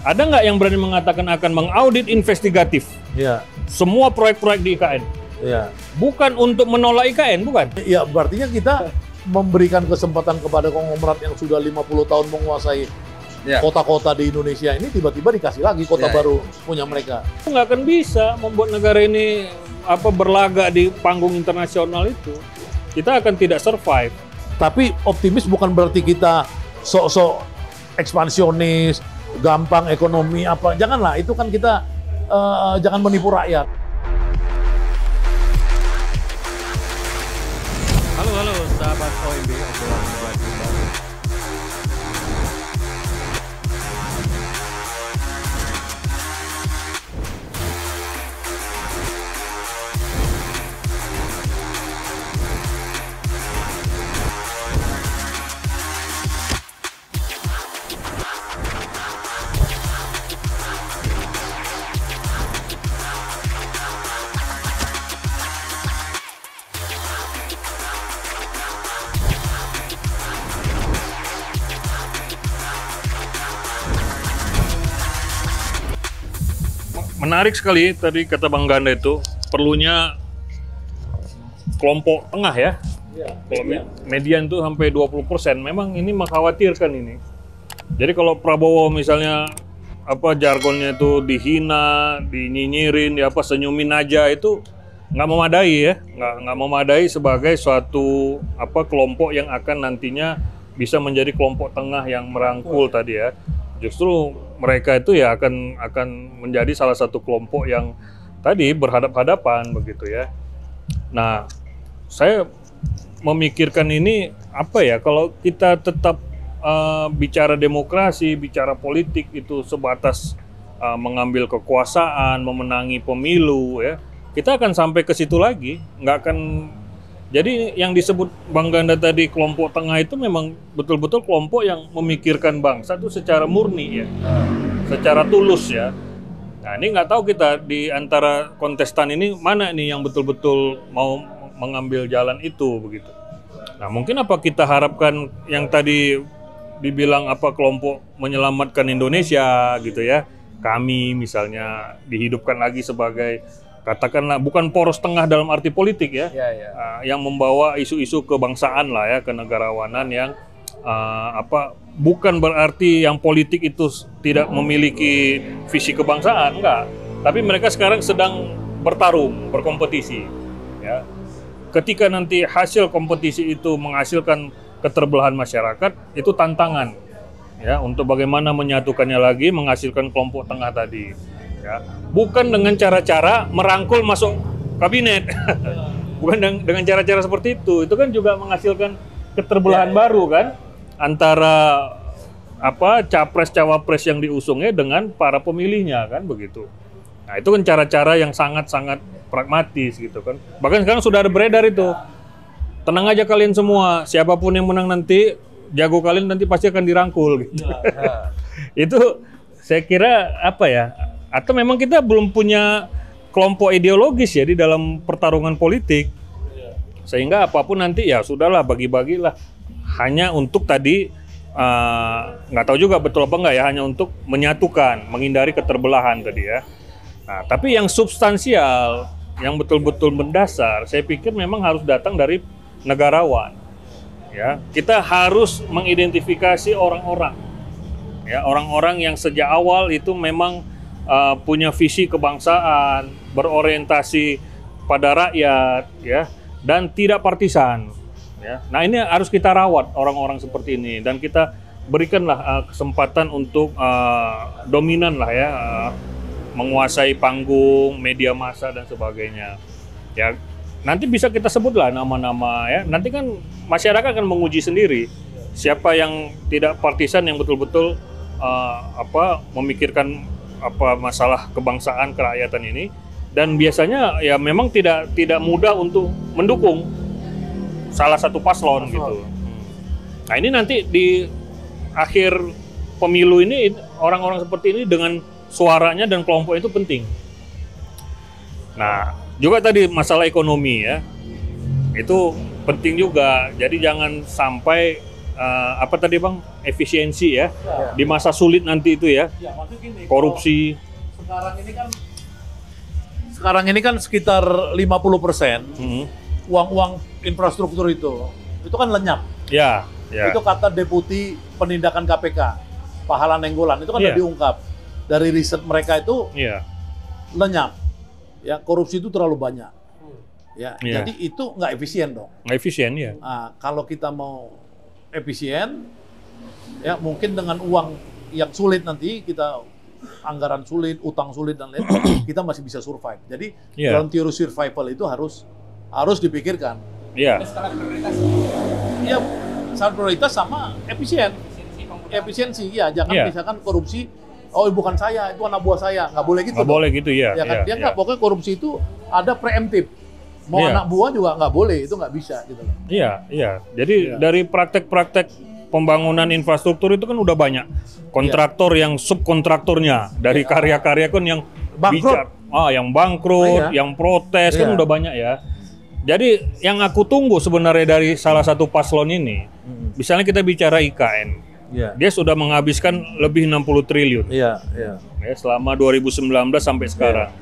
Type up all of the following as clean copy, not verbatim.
Ada nggak yang berani mengatakan akan mengaudit investigatif semua proyek-proyek di IKN? Bukan untuk menolak IKN, bukan? Ya, berarti kita memberikan kesempatan kepada konglomerat yang sudah 50 tahun menguasai kota-kota di Indonesia ini, tiba-tiba dikasih lagi kota baru punya mereka. Nggak akan bisa membuat negara ini berlaga di panggung internasional itu. Kita akan tidak survive. Tapi optimis bukan berarti kita sok-sok ekspansionis, gampang ekonomi apa. Janganlah, itu kan kita jangan menipu rakyat. Halo sahabat OMB, obrolan mulai kembali. Menarik sekali tadi kata Bang Ganda itu, perlunya kelompok tengah ya. Kalau median itu sampai 20%, memang ini mengkhawatirkan ini. Jadi kalau Prabowo misalnya jargonnya itu dihina, dinyinyirin, senyumin aja, itu nggak memadai ya, nggak memadai sebagai suatu kelompok yang akan nantinya bisa menjadi kelompok tengah yang merangkul tadi ya. Justru mereka itu ya akan menjadi salah satu kelompok yang tadi berhadap-hadapan begitu ya. Nah, saya memikirkan ini kalau kita tetap bicara demokrasi, bicara politik itu sebatas mengambil kekuasaan, memenangi pemilu ya, kita akan sampai ke situ lagi, nggak akan. Jadi yang disebut Bang Ganda tadi kelompok tengah itu memang betul-betul kelompok yang memikirkan bangsa itu secara murni ya, secara tulus ya. Nah ini nggak tahu kita di antara kontestan ini mana nih yang betul-betul mau mengambil jalan itu begitu. Nah mungkin kita harapkan yang tadi dibilang kelompok menyelamatkan Indonesia gitu ya. Kami misalnya dihidupkan lagi sebagai katakanlah bukan poros tengah dalam arti politik ya, yang membawa isu-isu kebangsaan lah ya, kenegarawanan yang bukan berarti yang politik itu tidak memiliki visi kebangsaan, enggak. Tapi mereka sekarang sedang bertarung, berkompetisi. Ya. Ketika nanti hasil kompetisi itu menghasilkan keterbelahan masyarakat, itu tantangan ya untuk bagaimana menyatukannya lagi, menghasilkan kelompok tengah tadi. Ya, bukan dengan cara-cara merangkul masuk kabinet, bukan dengan cara-cara seperti itu kan juga menghasilkan keterbelahan baru kan antara capres-cawapres yang diusungnya dengan para pemilihnya kan begitu. Nah itu kan cara-cara yang sangat-sangat pragmatis gitu kan. Bahkan sekarang sudah ada beredar itu, tenang aja kalian semua, siapapun yang menang nanti, jago kalian nanti pasti akan dirangkul gitu. Itu saya kira atau memang kita belum punya kelompok ideologis ya di dalam pertarungan politik, sehingga apapun nanti ya sudahlah bagi-bagilah hanya untuk tadi nggak tahu juga betul apa enggak ya, hanya untuk menyatukan, menghindari keterbelahan tadi ya. Nah tapi yang substansial, yang betul-betul mendasar, saya pikir memang harus datang dari negarawan. Ya kita harus mengidentifikasi orang-orang, ya orang-orang yang sejak awal itu memang punya visi kebangsaan, berorientasi pada rakyat, ya, dan tidak partisan. Ya. Nah ini harus kita rawat orang-orang seperti ini dan kita berikanlah kesempatan untuk dominan lah ya, menguasai panggung, media massa dan sebagainya. Ya nanti bisa kita sebutlah nama-nama ya. Nanti kan masyarakat akan menguji sendiri siapa yang tidak partisan, yang betul-betul memikirkan masalah kebangsaan kerakyatan ini, dan biasanya ya memang tidak mudah untuk mendukung salah satu paslon gitu. Nah ini nanti di akhir pemilu ini orang-orang seperti ini dengan suaranya dan kelompok itu penting. Nah juga tadi masalah ekonomi ya, itu penting juga. Jadi jangan sampai apa tadi Bang, efisiensi ya, di masa sulit nanti itu ya, Ya, maksud gini, korupsi. Sekarang ini kan sekitar 50% Hmm. uang-uang infrastruktur itu kan lenyap. Ya, ya. Itu kata Deputi Penindakan KPK, Pahala Nenggolan, itu kan Iya. udah diungkap. Dari riset mereka itu Iya. lenyap. Ya, korupsi itu terlalu banyak. Ya, Iya. jadi itu nggak efisien dong. Nggak efisien ya. Nah, kalau kita mau efisien, ya mungkin dengan uang yang sulit nanti kita anggaran sulit, utang sulit dan lain, kita masih bisa survive. Jadi Iya. dalam teori survival itu harus dipikirkan. Iya. Ya, saat prioritas sama efisien. Efisiensi, ya jangan Iya. misalkan korupsi. Oh, bukan saya, itu anak buah saya. Nggak boleh gitu. Nggak dong. boleh gitu ya. Ya kan, dia iya. nggak, pokoknya korupsi itu ada preemptif. Mau Iya. anak buah juga nggak boleh, itu nggak bisa gitu loh. Iya, iya. Jadi Iya. dari praktek-praktek pembangunan infrastruktur itu kan udah banyak. Kontraktor yang subkontraktornya dari karya-karya kan yang Bangkrut. yang bangkrut, Iya. yang protes kan Iya. udah banyak ya. Jadi yang aku tunggu sebenarnya dari salah satu paslon ini, misalnya kita bicara IKN, Iya. dia sudah menghabiskan lebih 60 triliun Iya, iya. ya, selama 2019 sampai sekarang.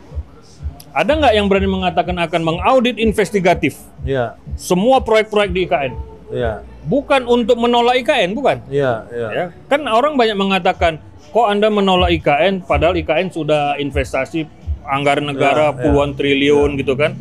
Ada nggak yang berani mengatakan akan mengaudit investigatif Iya, semua proyek-proyek di IKN? iya, Bukan untuk menolak IKN, bukan. iya, iya. Ya, kan orang banyak mengatakan, kok Anda menolak IKN, padahal IKN sudah investasi anggaran negara Ya, puluhan triliun gitu kan.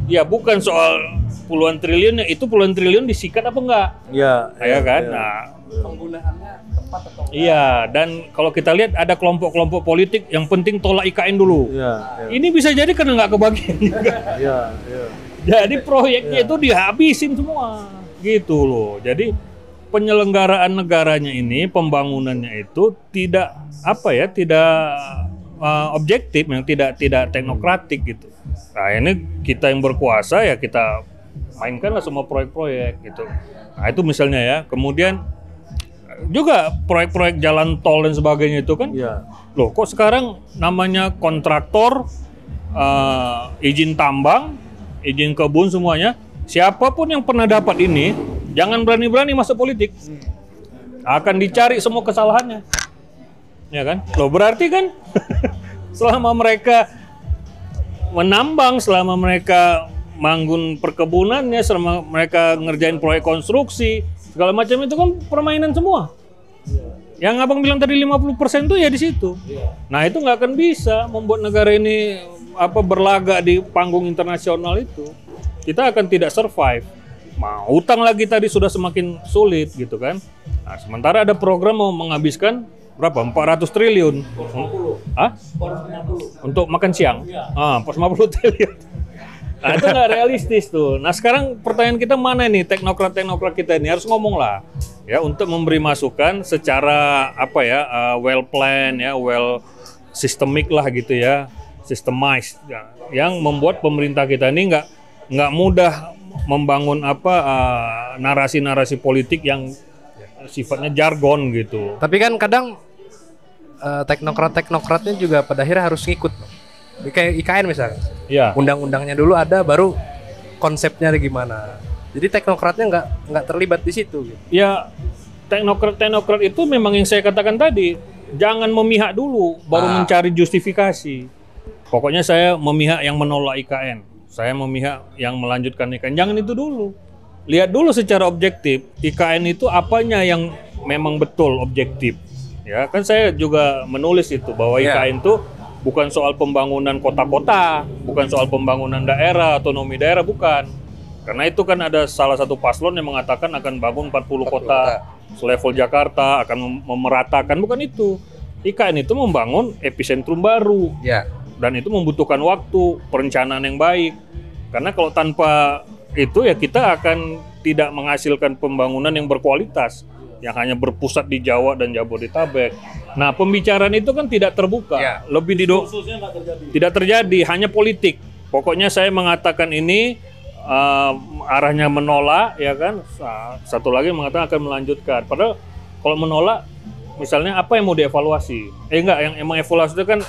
Ya bukan soal puluhan triliun, itu puluhan triliun disikat apa enggak? Iya, Ya kan? iya. Nah, Penggunaannya tepat atau enggak? iya, dan kalau kita lihat ada kelompok-kelompok politik yang penting tolak IKN dulu. Iya, iya. Ini bisa jadi karena nggak kebagian juga. Iya, iya. Jadi proyeknya itu dihabisin semua, gitu loh. Jadi penyelenggaraan negaranya ini, pembangunannya itu tidak objektif, yang tidak teknokratik gitu. Nah ini kita yang berkuasa ya kita mainkanlah semua proyek-proyek gitu. Nah itu misalnya ya. Kemudian juga proyek-proyek jalan tol dan sebagainya itu kan. Iya. Loh, kok sekarang namanya kontraktor, izin tambang, izin kebun semuanya, siapapun yang pernah dapat ini, jangan berani-berani masuk politik. Akan dicari semua kesalahannya. Ya kan? Loh, berarti kan selama mereka menambang, selama mereka manggun perkebunannya, selama mereka ngerjain proyek konstruksi, segala macam itu kan permainan semua. Yang abang bilang tadi 50% tuh ya di situ. Nah itu nggak akan bisa membuat negara ini berlaga di panggung internasional itu. Kita akan tidak survive. Mau utang lagi tadi sudah semakin sulit gitu kan. Nah, sementara ada program mau menghabiskan berapa? 400 triliun. Hah? Untuk makan siang. 450 triliun. Nah itu nggak realistis tuh. Nah sekarang pertanyaan kita mana nih teknokrat kita ini harus ngomong lah ya untuk memberi masukan secara well plan ya, well systemic lah gitu ya, systemized ya, yang membuat pemerintah kita ini nggak mudah membangun narasi-narasi politik yang sifatnya jargon gitu. Tapi kan kadang teknokratnya juga pada akhirnya harus ngikut. Kayak IKN misalnya. Ya. Undang-undangnya dulu ada, baru konsepnya gimana. Jadi teknokratnya nggak terlibat di situ. Gitu. Ya teknokrat itu memang yang saya katakan tadi, jangan memihak dulu baru mencari justifikasi. Pokoknya saya memihak yang menolak IKN, saya memihak yang melanjutkan IKN. Jangan itu dulu. Lihat dulu secara objektif IKN itu apanya yang memang betul objektif. Ya kan saya juga menulis itu bahwa IKN itu bukan soal pembangunan kota-kota, bukan soal pembangunan daerah, otonomi daerah, bukan. Karena itu kan ada salah satu paslon yang mengatakan akan bangun 40 kota selevel Jakarta, akan memeratakan, bukan itu. IKN itu membangun epicentrum baru. Ya. Dan itu membutuhkan waktu, perencanaan yang baik. Karena kalau tanpa itu ya kita akan tidak menghasilkan pembangunan yang berkualitas, yang hanya berpusat di Jawa dan Jabodetabek. Nah, pembicaraan itu kan tidak terbuka, lebih tidak terjadi, hanya politik. Pokoknya saya mengatakan ini arahnya menolak, ya kan? Satu lagi mengatakan akan melanjutkan. Padahal kalau menolak, misalnya apa yang mau dievaluasi? Enggak, yang emang evaluasi itu kan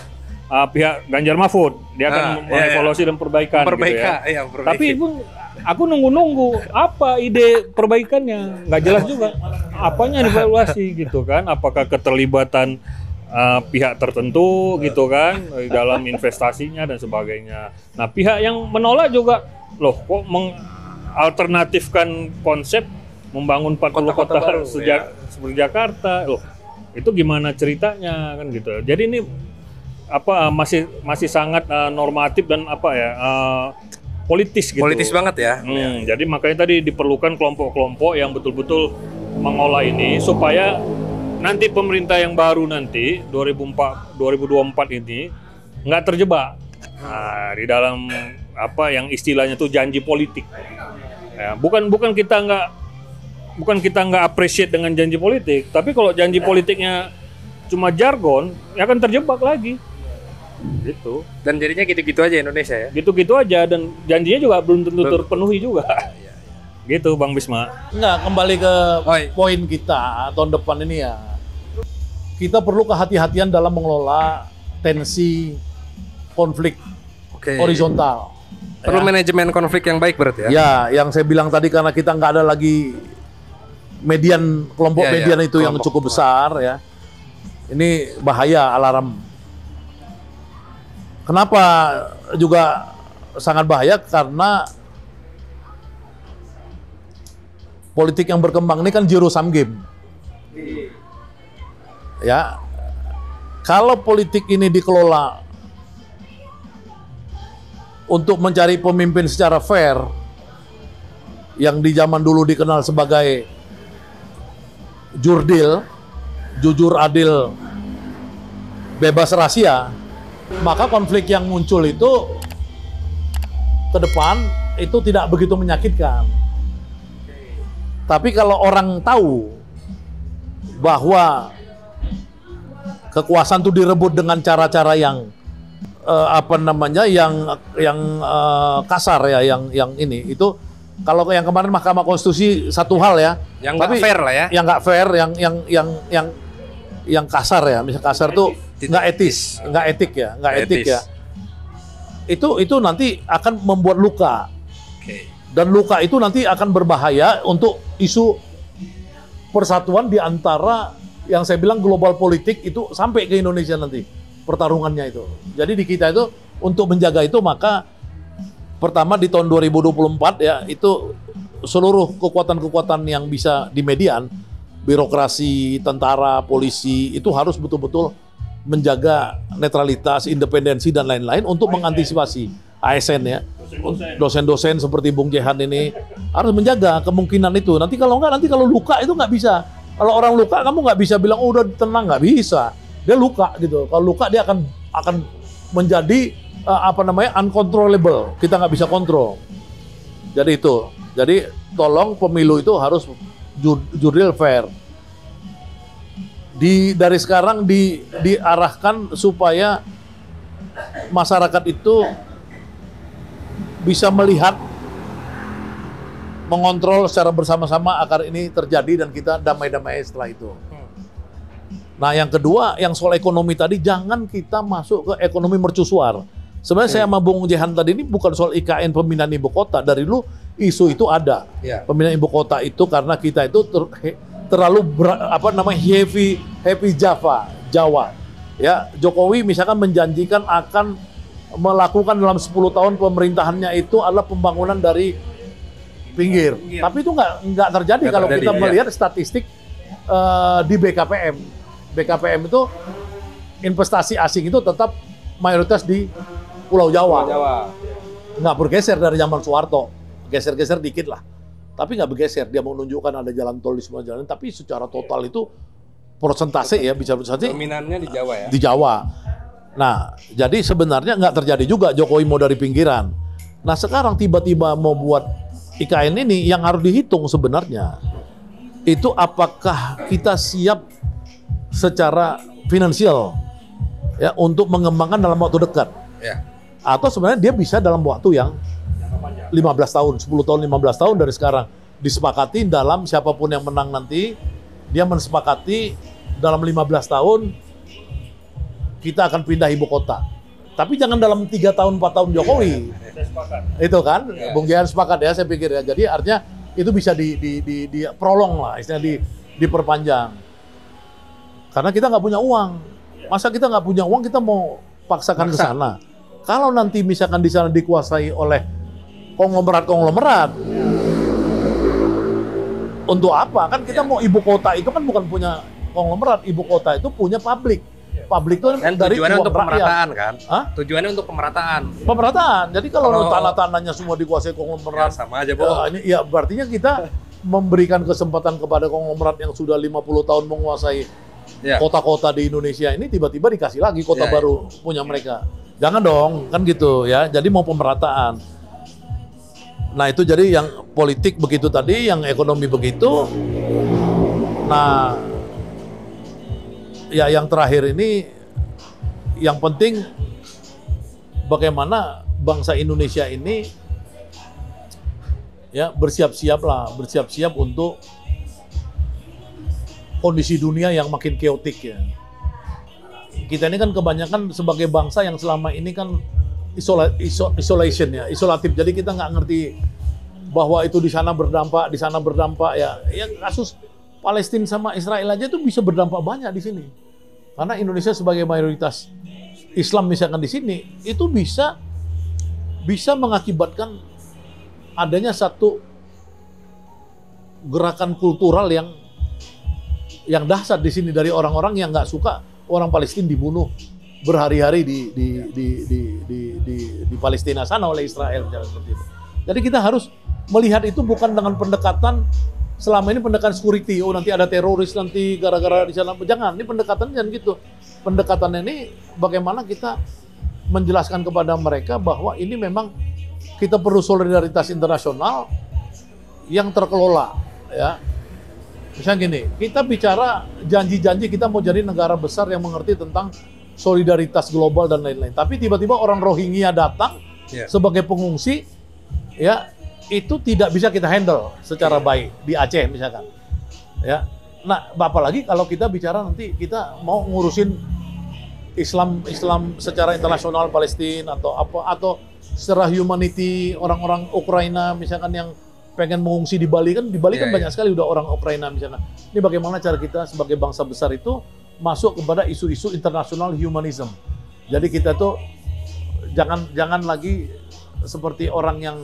pihak Ganjar Mahfud. Dia akan mengevaluasi dan perbaikan gitu ya. Tapi pun aku nunggu-nunggu apa ide perbaikannya, nggak jelas juga. Apanya dievaluasi gitu kan? Apakah keterlibatan pihak tertentu gitu kan dalam investasinya dan sebagainya. Nah, pihak yang menolak juga, loh kok mengalternatifkan konsep membangun 40 kota baru, seperti Jakarta, loh itu gimana ceritanya kan gitu. Jadi ini masih sangat normatif dan politis gitu. Politis banget ya. Jadi makanya tadi diperlukan kelompok-kelompok yang betul-betul mengolah ini supaya nanti pemerintah yang baru nanti 2024 ini nggak terjebak di dalam yang istilahnya tuh janji politik. Ya, bukan kita nggak appreciate dengan janji politik, tapi kalau janji politiknya cuma jargon, ya akan terjebak lagi. Gitu. Dan jadinya gitu-gitu aja Indonesia ya. Gitu-gitu aja dan janjinya juga belum tentu terpenuhi juga. Gitu Bang Bisma. Enggak, kembali ke poin kita tahun depan ini ya. Kita perlu kehati-hatian dalam mengelola tensi konflik horizontal. Perlu manajemen konflik yang baik berarti ya? Ya, yang saya bilang tadi karena kita nggak ada lagi kelompok median itu yang cukup besar ya. Ini bahaya, alarm. Kenapa juga sangat bahaya? Karena politik yang berkembang ini kan zero sum game. Ya, kalau politik ini dikelola untuk mencari pemimpin secara fair, yang di zaman dulu dikenal sebagai jurdil, jujur, adil, bebas rahasia, maka konflik yang muncul itu ke depan itu tidak begitu menyakitkan. Tapi kalau orang tahu bahwa kekuasaan itu direbut dengan cara-cara yang kasar ya, yang ini itu kalau yang kemarin Mahkamah Konstitusi satu hal ya, yang nggak fair lah ya, yang nggak fair, yang kasar ya, misal kasar tuh nggak etis, nggak etik ya. Itu nanti akan membuat luka. Dan luka itu nanti akan berbahaya untuk isu persatuan di antara yang saya bilang global politik itu sampai ke Indonesia nanti pertarungannya itu. Jadi di kita itu untuk menjaga itu maka pertama di tahun 2024 ya itu seluruh kekuatan-kekuatan yang bisa di median, birokrasi, tentara, polisi itu harus betul-betul menjaga netralitas, independensi dan lain-lain untuk mengantisipasi ASN ya. Dosen-dosen seperti Bung Jehan ini harus menjaga kemungkinan itu. Nanti kalau luka itu nggak bisa. Kalau orang luka kamu nggak bisa bilang oh udah tenang, nggak bisa. Dia luka gitu. Kalau luka dia akan menjadi uncontrollable. Kita nggak bisa kontrol. Jadi itu. Jadi tolong pemilu itu harus jurdil, fair. Dari sekarang diarahkan supaya masyarakat itu bisa melihat, mengontrol secara bersama-sama agar ini terjadi dan kita damai-damai setelah itu. Nah yang kedua, yang soal ekonomi tadi, jangan kita masuk ke ekonomi mercusuar. Sebenarnya saya sama Bung Jehan tadi ini bukan soal IKN pemindahan ibu kota. Dari dulu isu itu ada. Pemindahan ibu kota itu karena kita itu terlalu heavy Jawa. Ya, Jokowi misalkan menjanjikan akan melakukan dalam 10 tahun pemerintahannya itu adalah pembangunan dari pinggir. Tapi itu nggak terjadi kalau kita melihat statistik di BKPM. BKPM itu investasi asing itu tetap mayoritas di Pulau Jawa. Nggak bergeser dari zaman Soeharto. Geser-geser dikit lah. Tapi nggak bergeser. Dia mau menunjukkan ada jalan tol di semua jalan. Tapi secara total itu persentase ya bisa dominannya di Jawa ya. Di Jawa. Nah, jadi sebenarnya nggak terjadi juga Jokowi mau dari pinggiran. Nah, sekarang tiba-tiba mau buat IKN ini yang harus dihitung sebenarnya. Itu apakah kita siap secara finansial ya untuk mengembangkan dalam waktu dekat. Ya. Atau sebenarnya dia bisa dalam waktu yang 15 tahun, 10 tahun, 15 tahun dari sekarang. Disepakati dalam siapapun yang menang nanti, dia mensepakati dalam 15 tahun kita akan pindah ibu kota. Tapi jangan dalam 3 tahun 4 tahun Jokowi. Saya sepakat. Itu kan, Bung Jihan sepakat ya, saya pikir ya. Jadi artinya itu bisa di prolong lah, istilahnya diperpanjang. Karena kita nggak punya uang. Masa kita nggak punya uang, kita mau paksakan ke sana. Kalau nanti misalkan di sana dikuasai oleh konglomerat, untuk apa? Kan kita mau ibu kota itu kan bukan punya konglomerat, ibu kota itu punya publik. Publik itu Dan dari tujuannya uang untuk rakyat. pemerataan kan? Hah? Tujuannya untuk pemerataan. Pemerataan. Jadi kalau Kalau- tanah-tanahnya semua dikuasai Ya, konglomerat, sama aja, Bo. ini ya berartinya kita memberikan kesempatan kepada konglomerat yang sudah 50 tahun menguasai Ya. kota-kota di Indonesia ini, tiba-tiba dikasih lagi kota Ya, baru punya mereka. Jangan dong, kan gitu ya. Jadi mau pemerataan. Nah itu jadi yang politik begitu tadi, yang ekonomi begitu. Nah, ya yang terakhir ini, yang penting bagaimana bangsa Indonesia ini ya bersiap-siap untuk kondisi dunia yang makin keotik ya. Kita ini kan kebanyakan sebagai bangsa yang selama ini kan isolation ya, isolatif. Jadi kita nggak ngerti bahwa itu di sana berdampak ya. Yang kasus Palestina sama Israel aja itu bisa berdampak banyak di sini. Karena Indonesia sebagai mayoritas Islam misalkan di sini, itu bisa mengakibatkan adanya satu gerakan kultural yang dahsyat di sini dari orang-orang yang nggak suka orang Palestina dibunuh berhari-hari di Palestina sana oleh Israel, misalnya seperti itu. Jadi kita harus melihat itu bukan dengan pendekatan selama ini pendekatan security, oh nanti ada teroris nanti gara-gara di sana. Jangan, ini pendekatannya jangan gitu. Pendekatannya ini bagaimana kita menjelaskan kepada mereka bahwa ini memang kita perlu solidaritas internasional yang terkelola, ya. Misalnya gini, kita bicara janji-janji kita mau jadi negara besar yang mengerti tentang solidaritas global dan lain-lain. Tapi tiba-tiba orang Rohingya datang sebagai pengungsi, ya, itu tidak bisa kita handle secara baik di Aceh misalkan. Ya. Nah, apalagi kalau kita bicara nanti kita mau ngurusin Islam secara internasional Palestina atau secara humanity orang-orang Ukraina misalkan yang pengen mengungsi di Bali kan kan banyak sekali udah orang Ukraina misalnya. Ini bagaimana cara kita sebagai bangsa besar itu masuk kepada isu-isu internasional humanism. Jadi kita tuh jangan lagi seperti orang yang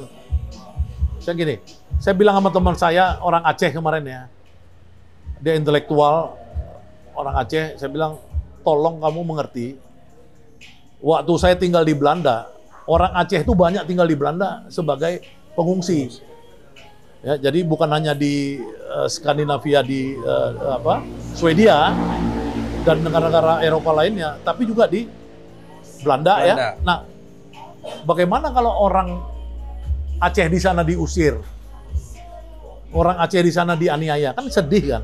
saya gini, saya bilang sama teman saya orang Aceh kemarin ya, dia intelektual orang Aceh, saya bilang tolong kamu mengerti, waktu saya tinggal di Belanda, orang Aceh itu banyak tinggal di Belanda sebagai pengungsi. Ya, jadi bukan hanya di Skandinavia, di Swedia dan negara-negara Eropa lainnya, tapi juga di Belanda. Ya. Nah, bagaimana kalau orang Aceh di sana diusir, orang Aceh di sana dianiaya, kan sedih kan?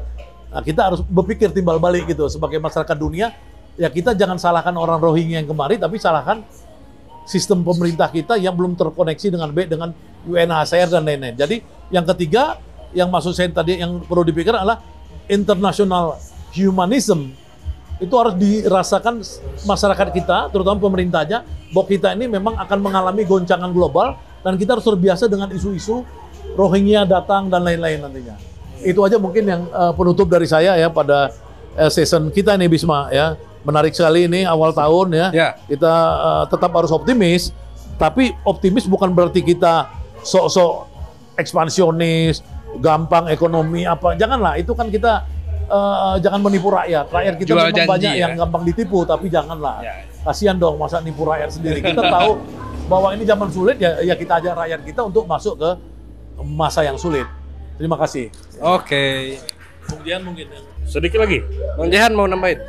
Nah, kita harus berpikir timbal balik gitu sebagai masyarakat dunia. Ya kita jangan salahkan orang Rohingya yang kemari, tapi salahkan sistem pemerintah kita yang belum terkoneksi dengan baik dengan UNHCR dan lain-lain. Jadi yang ketiga, yang maksud saya tadi yang perlu dipikirkan adalah international humanism. Itu harus dirasakan masyarakat kita, terutama pemerintahnya, bahwa kita ini memang akan mengalami goncangan global dan kita harus terbiasa dengan isu-isu Rohingya datang dan lain-lain nantinya. Itu aja mungkin yang penutup dari saya ya pada season kita nih Bisma ya. Menarik sekali ini awal tahun ya. Kita tetap harus optimis, tapi optimis bukan berarti kita sok-sok ekspansionis, gampang ekonomi apa. Janganlah, itu kan kita jangan menipu rakyat. Rakyat kita Jual memang janji, banyak ya? yang gampang ditipu, tapi janganlah. Kasihan dong masa nipu rakyat sendiri. Kita tahu bahwa ini zaman sulit ya kita ajak rakyat kita untuk masuk ke masa yang sulit. Terima kasih. Oke. Kemudian mungkin Sedikit lagi. Bang Jihan mau nambahin?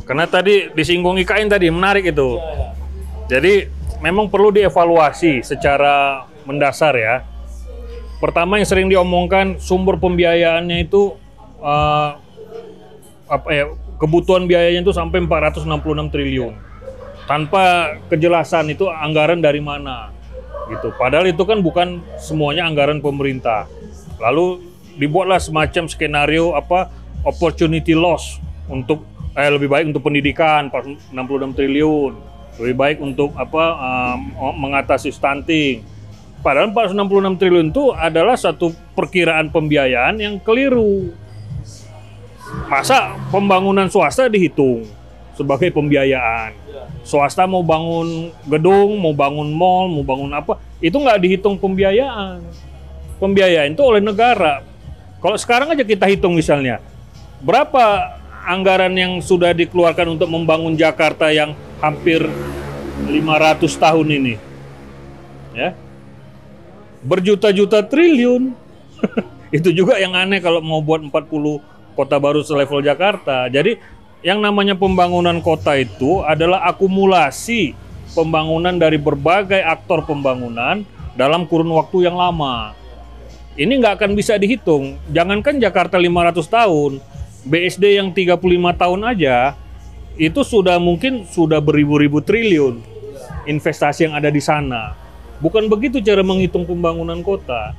Karena tadi disinggung IKN tadi, menarik itu. Jadi memang perlu dievaluasi secara mendasar ya. Pertama yang sering diomongkan sumber pembiayaannya itu kebutuhan biayanya itu sampai 466 triliun. Tanpa kejelasan itu anggaran dari mana gitu. Padahal itu kan bukan semuanya anggaran pemerintah. Lalu dibuatlah semacam skenario opportunity loss untuk lebih baik untuk pendidikan 66 triliun, lebih baik untuk mengatasi stunting. Padahal 466 triliun itu adalah satu perkiraan pembiayaan yang keliru. Masa pembangunan swasta dihitung sebagai pembiayaan? Swasta mau bangun gedung, mau bangun mall, mau bangun apa, itu nggak dihitung pembiayaan. Pembiayaan itu oleh negara. Kalau sekarang aja kita hitung misalnya, berapa anggaran yang sudah dikeluarkan untuk membangun Jakarta yang hampir 500 tahun ini, ya, berjuta-juta triliun. Itu juga yang aneh kalau mau buat 40 kota baru selevel Jakarta. Jadi yang namanya pembangunan kota itu adalah akumulasi pembangunan dari berbagai aktor pembangunan dalam kurun waktu yang lama. Ini nggak akan bisa dihitung. Jangankan Jakarta 500 tahun, BSD yang 35 tahun aja itu mungkin sudah beribu-ribu triliun investasi yang ada di sana. Bukan begitu cara menghitung pembangunan kota.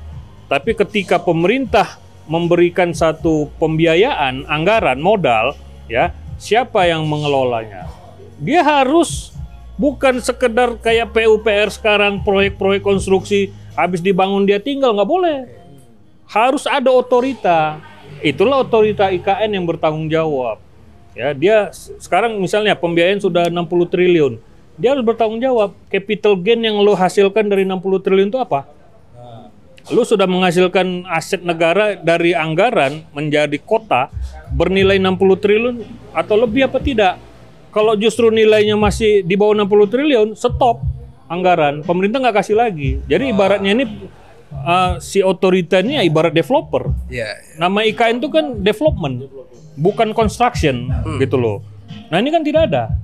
Tapi ketika pemerintah memberikan satu pembiayaan, anggaran, modal, ya, siapa yang mengelolanya? Dia harus bukan sekedar kayak PUPR sekarang, proyek-proyek konstruksi habis dibangun dia tinggal, nggak boleh. Harus ada otorita. Itulah otorita IKN yang bertanggung jawab. Ya, dia sekarang misalnya pembiayaan sudah 60 triliun. Dia harus bertanggung jawab. Capital gain yang lo hasilkan dari 60 triliun itu apa? Lo sudah menghasilkan aset negara dari anggaran menjadi kota bernilai 60 triliun atau lebih apa tidak? Kalau justru nilainya masih di bawah 60 triliun, stop anggaran. Pemerintah nggak kasih lagi. Jadi ibaratnya ini si otorita ini ibarat developer. Nama IKN itu kan development, bukan construction gitu loh. Nah ini kan tidak ada.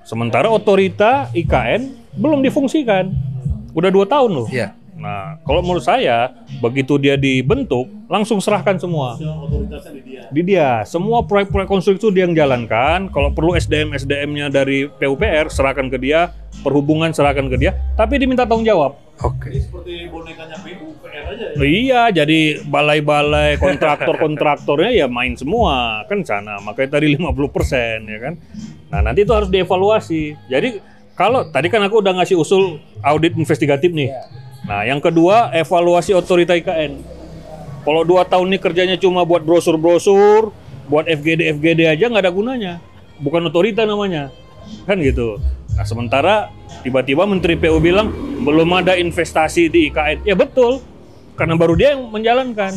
Sementara otorita IKN belum difungsikan. Udah 2 tahun loh. Nah kalau menurut saya begitu dia dibentuk langsung serahkan semua. Di dia. Semua proyek-proyek konstruksi itu dia yang jalankan. Kalau perlu SDM-nya dari PUPR serahkan ke dia, perhubungan serahkan ke dia, tapi diminta tanggung jawab. Oke. Seperti bonekanya PUPR aja ya. Iya, jadi balai-balai kontraktor-kontraktornya ya main semua kan sana. Makanya tadi 50% ya kan. Nah, nanti itu harus dievaluasi. Jadi kalau tadi kan aku udah ngasih usul audit investigatif nih. Nah, yang kedua evaluasi otorita IKN. Kalau 2 tahun ini kerjanya cuma buat brosur-brosur, buat FGD aja nggak ada gunanya. Bukan otorita namanya. Kan gitu. Nah, sementara tiba-tiba Menteri PU bilang belum ada investasi di IKN. Ya betul, karena baru dia yang menjalankan.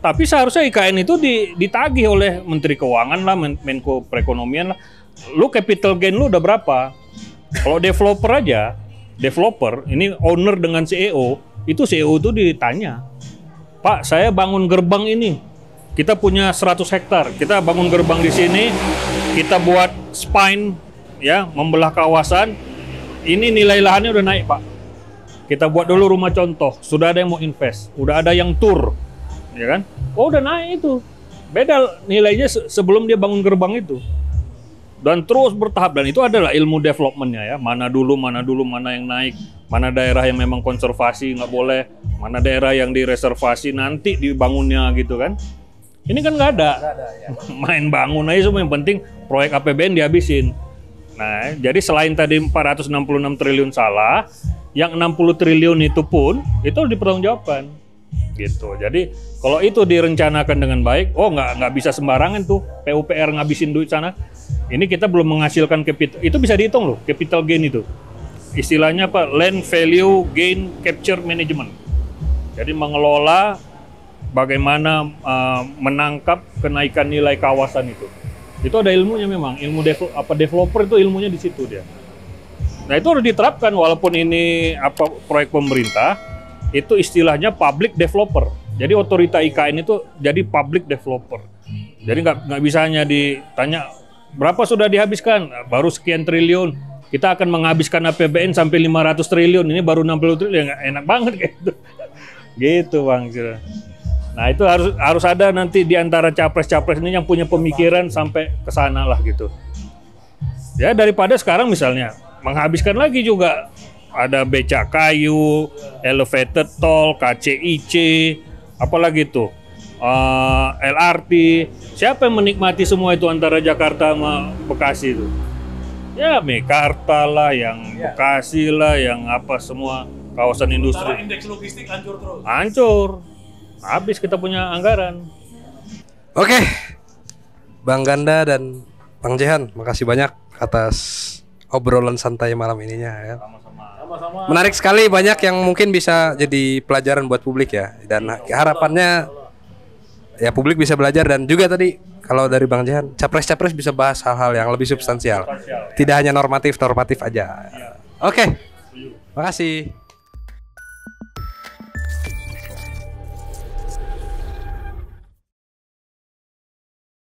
Tapi seharusnya IKN itu ditagih oleh Menteri Keuangan lah, Menko Perekonomian lah. Lu capital gain lu udah berapa? Kalau developer aja, ini owner dengan CEO, itu CEO itu ditanya, Pak, saya bangun gerbang ini, kita punya 100 hektar, kita bangun gerbang di sini, kita buat spine, ya, membelah kawasan, ini nilai lahannya udah naik Pak. Kita buat dulu rumah contoh, sudah ada yang mau invest, udah ada yang tour, ya kan? Oh udah naik itu, beda nilainya sebelum dia bangun gerbang itu. Dan terus bertahap, dan itu adalah ilmu developmentnya ya, mana dulu, mana yang naik, mana daerah yang memang konservasi nggak boleh, mana daerah yang direservasi nanti dibangunnya gitu kan. Ini kan nggak ada, ya. Main bangun aja semua, yang penting proyek APBN dihabisin. Nah, jadi selain tadi 466 triliun salah, yang 60 triliun itu pun itu harus dipertanggungjawabkan, gitu. Jadi kalau itu direncanakan dengan baik, oh nggak bisa sembarangan tuh PUPR ngabisin duit sana. Ini kita belum menghasilkan capital, itu bisa dihitung loh, capital gain itu. Istilahnya apa? Land Value Gain Capture Management. Jadi mengelola bagaimana menangkap kenaikan nilai kawasan itu. Itu ada ilmunya memang, ilmu developer itu ilmunya di situ dia. Nah itu harus diterapkan walaupun ini proyek pemerintah, itu istilahnya public developer. Jadi otorita IKN itu jadi public developer. Jadi nggak bisa hanya ditanya berapa sudah dihabiskan, baru sekian triliun. Kita akan menghabiskan APBN sampai 500 triliun, ini baru 60 triliun, enak banget gitu. Gitu Bang. Nah itu harus ada nanti di antara capres-capres ini yang punya pemikiran sampai ke sana lah gitu. Ya daripada sekarang misalnya menghabiskan lagi juga ada becak kayu, elevated tol, KCIC, apalagi tuh LRT. Siapa yang menikmati semua itu antara Jakarta sama Bekasi itu? Ya Mekarta lah, yang Bekasi lah, yang apa semua kawasan industri. Secara indeks logistik hancur terus. Hancur. Habis kita punya anggaran. Oke. Bang Ganda dan Bang Jehan, makasih banyak atas obrolan santai malam ininya ya. Sama-sama. Menarik sekali, banyak yang mungkin bisa jadi pelajaran buat publik ya. Dan harapannya ya publik bisa belajar, dan juga tadi kalau dari Bang Jehan, capres-capres bisa bahas hal-hal yang lebih substansial. Tidak hanya normatif aja. Oke. Makasih.